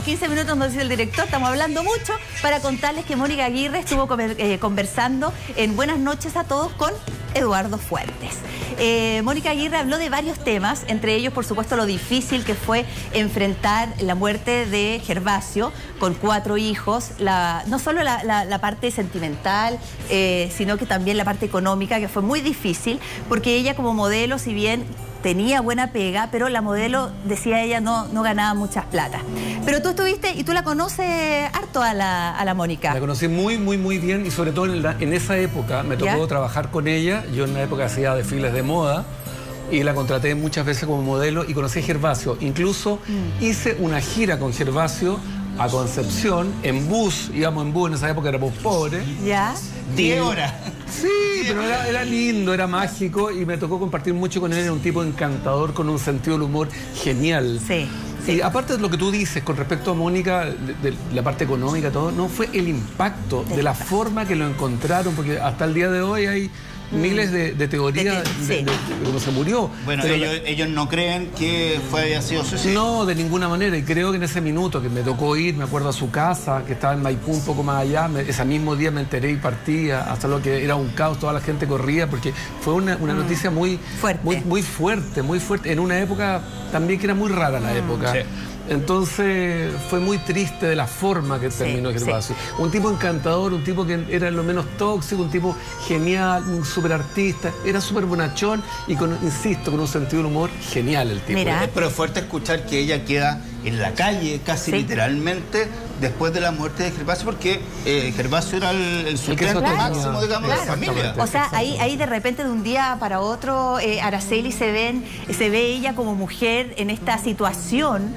15 minutos nos dice el director, estamos hablando mucho, para contarles que Mónica Aguirre estuvo conversando en Buenas noches a todos con Eduardo Fuentes. Mónica Aguirre habló de varios temas, entre ellos, por supuesto, lo difícil que fue enfrentar la muerte de Gervasio, con 4 hijos, no solo la parte sentimental, sino que también la parte económica, que fue muy difícil, porque ella como modelo, si bien tenía buena pega, pero la modelo, decía ella, no ganaba muchas plata. Pero tú estuviste, y tú la conoces harto a la Mónica. La conocí muy bien, y sobre todo en esa época me tocó trabajar con ella. Yo en la época hacía desfiles de moda y la contraté muchas veces como modelo y conocí a Gervasio. Incluso hice una gira con Gervasio a Concepción, en bus, íbamos en bus, en esa época éramos pobres. ¿Ya? 10 horas. Sí, pero era lindo, era mágico y me tocó compartir mucho con él. Era un tipo encantador, con un sentido del humor genial. Sí. Y aparte de lo que tú dices con respecto a Mónica, de la parte económica, todo, no fue el impacto de la forma que lo encontraron, porque hasta el día de hoy hay miles de teorías de cómo se murió. Bueno, ellos no creen que haya sido suicidio. No, de ninguna manera. Y creo que en ese minuto que me tocó ir, me acuerdo a su casa, que estaba en Maipú, un poco más allá, ese mismo día me enteré y partía, hasta lo que era un caos, toda la gente corría, porque fue una noticia muy fuerte, en una época también que era muy rara la época. Sí. Entonces fue muy triste de la forma que terminó Gervasio. Un tipo encantador, un tipo que era lo menos tóxico, un tipo genial, un súper artista, era súper bonachón y insisto, con un sentido del humor genial el tipo. Mira. Pero es fuerte escuchar que ella queda en la calle, casi literalmente, después de la muerte de Gervasio, porque Gervasio era el sustento máximo, digamos, de la familia. O sea, ahí de repente de un día para otro, Araceli se ve ella como mujer en esta situación,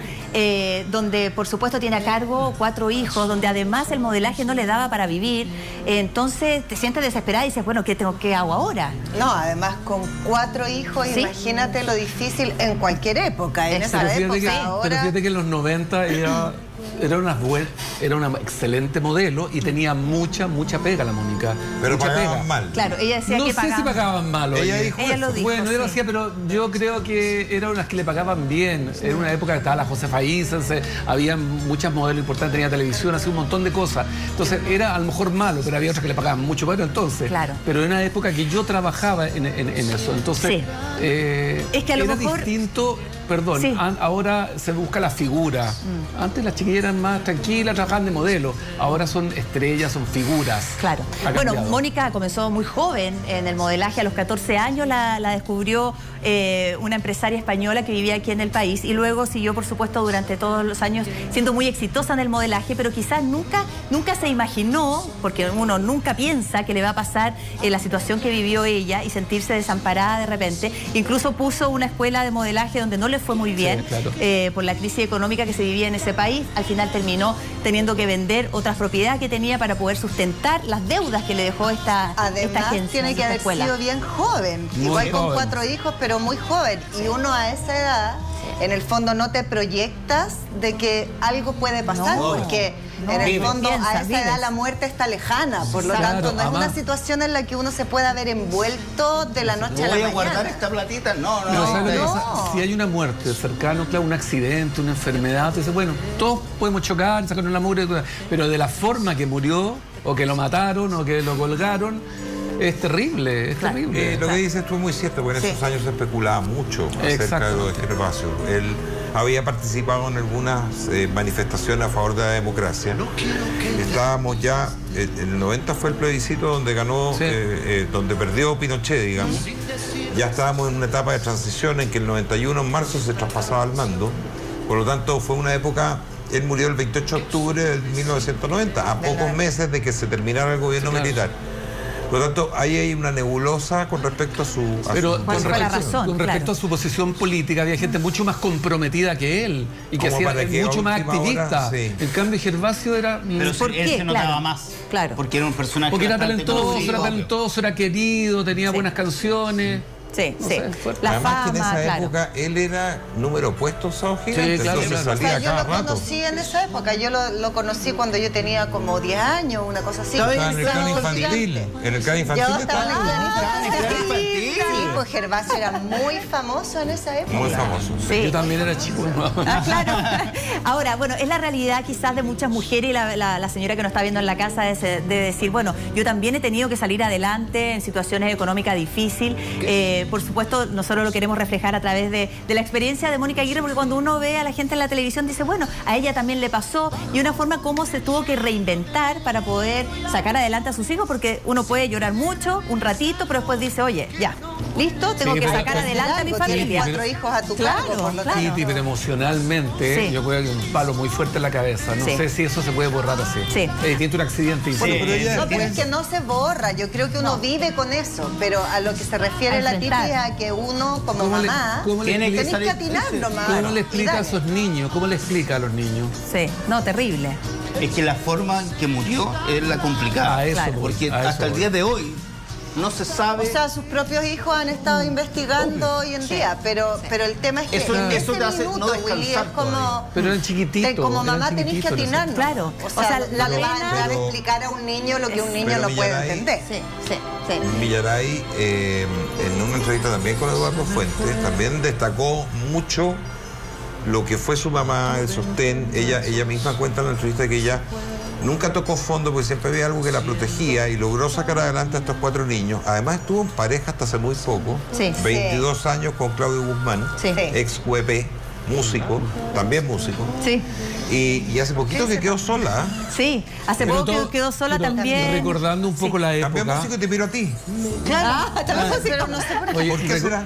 donde por supuesto tiene a cargo 4 hijos, donde además el modelaje no le daba para vivir. Entonces te sientes desesperada y dices, bueno, ¿qué hago ahora? No, además con 4 hijos, imagínate lo difícil en cualquier época. En esa época ahora... Pero fíjate que en los 90 era una excelente modelo y tenía mucha pega la Mónica. Pero pagaban mal. Claro, ella decía que pagaban. No sé si pagaban mal. Ella dijo ella lo dijo, bueno, ella lo hacía, pero yo creo que eran unas que le pagaban bien. Era una época que estaba la Josefa Isense, había muchas modelos importantes, tenía televisión, hacía un montón de cosas. Entonces era a lo mejor malo, pero había otras que le pagaban mucho bueno entonces. Claro. Pero era una época que yo trabajaba en eso. Entonces es que a lo mejor... distinto. Perdón, ahora se busca la figura. Antes las chiquillas eran más tranquilas, trabajaban de modelo. Ahora son estrellas, son figuras. Claro. Bueno, Mónica comenzó muy joven en el modelaje. A los 14 años la descubrió una empresaria española que vivía aquí en el país y luego siguió, por supuesto, durante todos los años siendo muy exitosa en el modelaje, pero quizás nunca se imaginó, porque uno nunca piensa que le va a pasar la situación que vivió ella y sentirse desamparada de repente. Incluso puso una escuela de modelaje donde no le fue muy bien, por la crisis económica que se vivía en ese país. Al final terminó teniendo que vender otras propiedades que tenía para poder sustentar las deudas que le dejó esta agencia. Tiene que haber sido bien joven, igual con 4 hijos, pero muy joven. Y uno a esa edad, en el fondo, no te proyectas de que algo puede pasar, porque en el fondo a esa edad la muerte está lejana. Por lo tanto, no es una situación en la que uno se pueda ver envuelto de la noche a la mañana. ¿Voy a guardar esta platita? No. Si hay una muerte cercana, claro, un accidente, una enfermedad, entonces, bueno, todos podemos chocar, sacarnos la mugre, pero de la forma que murió, o que lo mataron, o que lo colgaron, es terrible, es terrible. Lo que dices tú es muy cierto, porque en esos años se especulaba mucho acerca de lo de Gervasio. Él había participado en algunas manifestaciones a favor de la democracia. Estábamos ya, en el 90 fue el plebiscito donde ganó, donde perdió Pinochet, digamos. Ya estábamos en una etapa de transición en que el 91 en marzo se traspasaba al mando. Por lo tanto, fue una época... Él murió el 28 de octubre de 1990, a pocos meses de que se terminara el gobierno militar. Por lo tanto, ahí hay una nebulosa con respecto a su... con respecto a su posición política, había gente mucho más comprometida que él y que hacía mucho más activista. En cambio, Gervasio era... Pero él se notaba más. Claro. Porque era un personaje... Porque era talentoso, era querido, tenía buenas canciones. La Además fama, que en esa época él era número opuesto a Sábado Gigante, entonces salía o sea, cada rato. Yo lo conocí en esa época, yo lo conocí cuando yo tenía como 10 años, una cosa así. Estaba en el canal infantil. En el canal infantil estaba en el canal infantil. pues Gervasio era muy famoso en esa época. Muy famoso. Sí. Yo también era chico. Claro. Ahora, bueno, es la realidad quizás de muchas mujeres y la señora que nos está viendo en la casa de decir, bueno, yo también he tenido que salir adelante en situaciones económicas difíciles. Por supuesto, nosotros lo queremos reflejar a través de la experiencia de Mónica Aguirre, porque cuando uno ve a la gente en la televisión dice, bueno, a ella también le pasó, y una forma como se tuvo que reinventar para poder sacar adelante a sus hijos, porque uno puede llorar mucho, un ratito, pero después dice, oye, ya, listo, tengo que sacar adelante a mi familia. 4 hijos a tu cargo, por lo tanto. Sí, pero emocionalmente yo creo que un palo muy fuerte en la cabeza. No sé si eso se puede borrar así. Sí. Tiene un accidente. Bueno, pero es que no se borra. Yo creo que uno vive con eso. Pero a lo que se refiere la Tipi es a que uno, como mamá, tiene tenés que atinar nomás. ¿Cómo le explica a esos niños? ¿Cómo le explica a los niños? Sí, no, terrible. Es que la forma en que murió es la complicada. Porque hasta el día de hoy no se sabe. O sea, sus propios hijos han estado investigando hoy en día, pero el tema es que eso en ese te hace minuto, no descansar, Willy, es como... Pero eran chiquititos. Como mamá tenés que atinar. Claro. O sea, la pena de explicar a un niño lo que un niño no puede entender. Sí. Villaray, en una entrevista también con Eduardo Fuentes, también destacó mucho lo que fue su mamá, el sostén. Ella misma cuenta en la entrevista que ella nunca tocó fondo porque siempre había algo que la protegía y logró sacar adelante a estos 4 niños. Además estuvo en pareja hasta hace muy poco, 22 años con Claudio Guzmán, ex UEP, músico, también músico. Sí. Y hace poquito que quedó sola. Sí, hace poco quedó sola también. Recordando un poco la época. También músico y te miro a ti. Claro, pero no sé por qué. Oye, ¿Por qué será?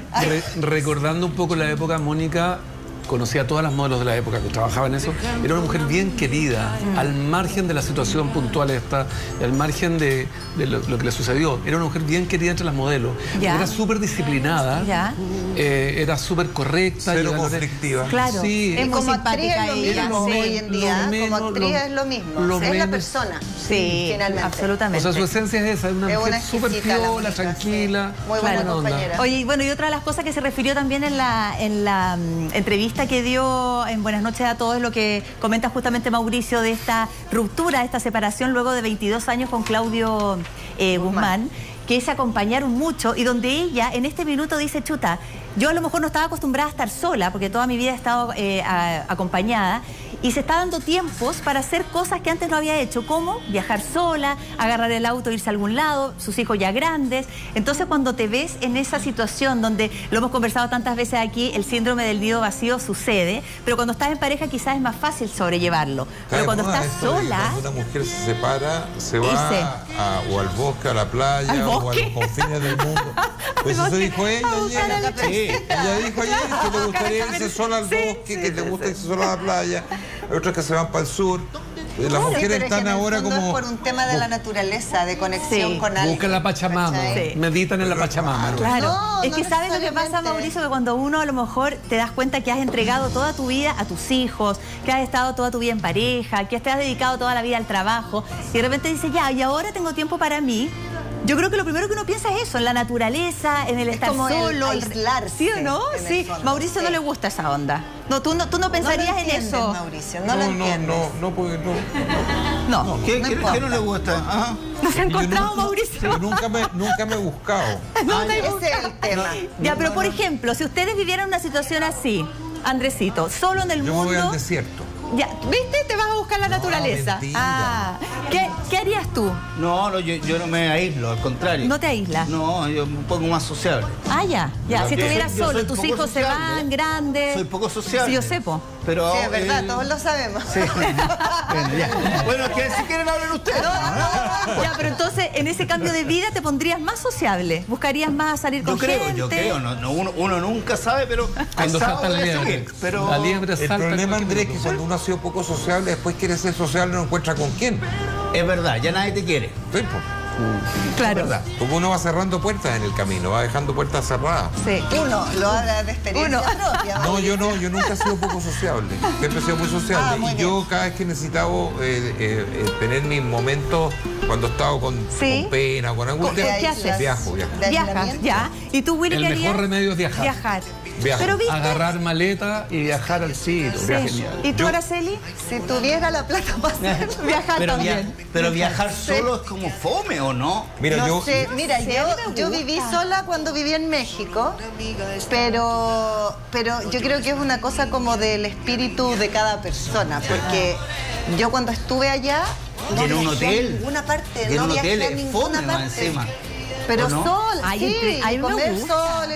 Recordando un poco la época, Mónica conocía a todas las modelos de la época que trabajaban en eso. Era una mujer bien querida, al margen de la situación puntual esta, al margen de lo que le sucedió. Era una mujer bien querida entre las modelos. Era súper disciplinada, era súper correcta. Cero conflictiva. Claro, sí. es muy como actriz simpática es lo mismo hoy en día. Como actriz es lo mismo. Es la persona. Sí, finalmente. Absolutamente. O sea, su esencia es esa, es una mujer súper piola, tranquila. Muy buena compañera. Oye, bueno, y otra de las cosas que se refirió también en la entrevista que dio en Buenas noches a todos, lo que comenta justamente Mauricio de esta ruptura, de esta separación luego de 22 años con Claudio Guzmán, que se acompañaron mucho y donde ella en este minuto dice, chuta, yo a lo mejor no estaba acostumbrada a estar sola porque toda mi vida he estado acompañada, y se está dando tiempos para hacer cosas que antes no había hecho, como viajar sola, agarrar el auto, irse a algún lado, sus hijos ya grandes. Entonces, cuando te ves en esa situación donde, lo hemos conversado tantas veces aquí, el síndrome del nido vacío sucede, pero cuando estás en pareja quizás es más fácil sobrellevarlo. Pero cuando estás sola... Cuando una mujer se separa, se va o al bosque, a la playa, o a los confines del mundo. Pues eso dijo ella ayer. Ella dijo ayer que le gustaría irse sola al bosque, que le gusta irse sola a la playa. Hay otras que se van para el sur. Las mujeres están ahora como... Es por un tema de la naturaleza, de conexión con alguien. Buscan la Pachamama, meditan en la Pachamama. Claro, es que ¿sabes lo que pasa, Mauricio? Que cuando uno a lo mejor te das cuenta que has entregado toda tu vida a tus hijos, que has estado toda tu vida en pareja, que te has dedicado toda la vida al trabajo, y de repente dices, ya, y ahora tengo tiempo para mí. Yo creo que lo primero que uno piensa es eso, en la naturaleza, en el estar como solo. El aislarse. ¿Sí o no? Sí. Mauricio no le gusta esa onda. No, tú no pensarías en eso. Mauricio, no lo entiendes. No. ¿Qué no le gusta? Ajá. ¿No se ha encontrado, Mauricio? Pero nunca me he buscado. Ese es el tema. Ya, pero por ejemplo, si ustedes vivieran una situación así, Andresito, solo en el mundo... Yo me voy al desierto. Ya, ¿viste? Te vas a buscar la naturaleza. Mentira. ¿Qué harías tú? No, yo no me aíslo, al contrario. ¿No te aíslas? No, yo me pongo más sociable. Ya. Si estuvieras Yo solo, soy tus poco hijos se sociable. van grandes. Soy poco sociable. Sí, yo sepo. Pero, Sí, es verdad, todos lo sabemos. Sí. Bueno, que si quieren hablen ustedes. Ya, pero entonces, en ese cambio de vida te pondrías más sociable. Buscarías más salir con gente. Yo creo. No, uno nunca sabe, pero... Cuando salta la liebre. La liebre salta. El problema, Andrés, es que cuando uno ha sido poco sociable, después quiere ser sociable y no encuentra con quién. Es verdad, ya nadie te quiere. Sí, pues. Claro. Porque uno va cerrando puertas en el camino, va dejando puertas cerradas. Sí. Uno lo habla de experiencia propia. No, yo nunca he sido poco sociable. Siempre he sido muy sociable. Yo cada vez que he necesitado tener mis momentos cuando he estado con pena, con angustia, ¿qué haces? viajo. Viajas, ya. ¿Y tú, Willy, qué harías? El mejor remedio es viajar. Pero ¿viste? Agarrar maleta y viajar al sitio. Sí. ¿Y tú, Araceli? Si tuviera la plata para hacerlo, Viajar también. Pero viajar solo es como fome, o no? Mira, yo viví sola cuando viví en México, pero yo creo que es una cosa como del espíritu de cada persona, porque yo cuando estuve allá no en un hotel, a ninguna parte, en no un hotel, viajé a ninguna parte. encima. Pero no? sol, sí, comer me sol,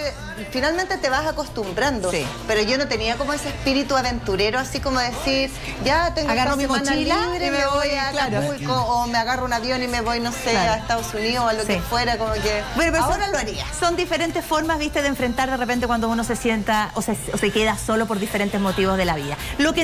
finalmente te vas acostumbrando. Sí. Pero yo no tenía como ese espíritu aventurero, así como decir, ya tengo agarro mi mochila libre, me voy a Acapulco, o me agarro un avión y me voy, no sé, a Estados Unidos o a lo que fuera, como que bueno, pero ahora lo haría. Son diferentes formas, viste, de enfrentar de repente cuando uno se sienta o se queda solo por diferentes motivos de la vida. Lo que no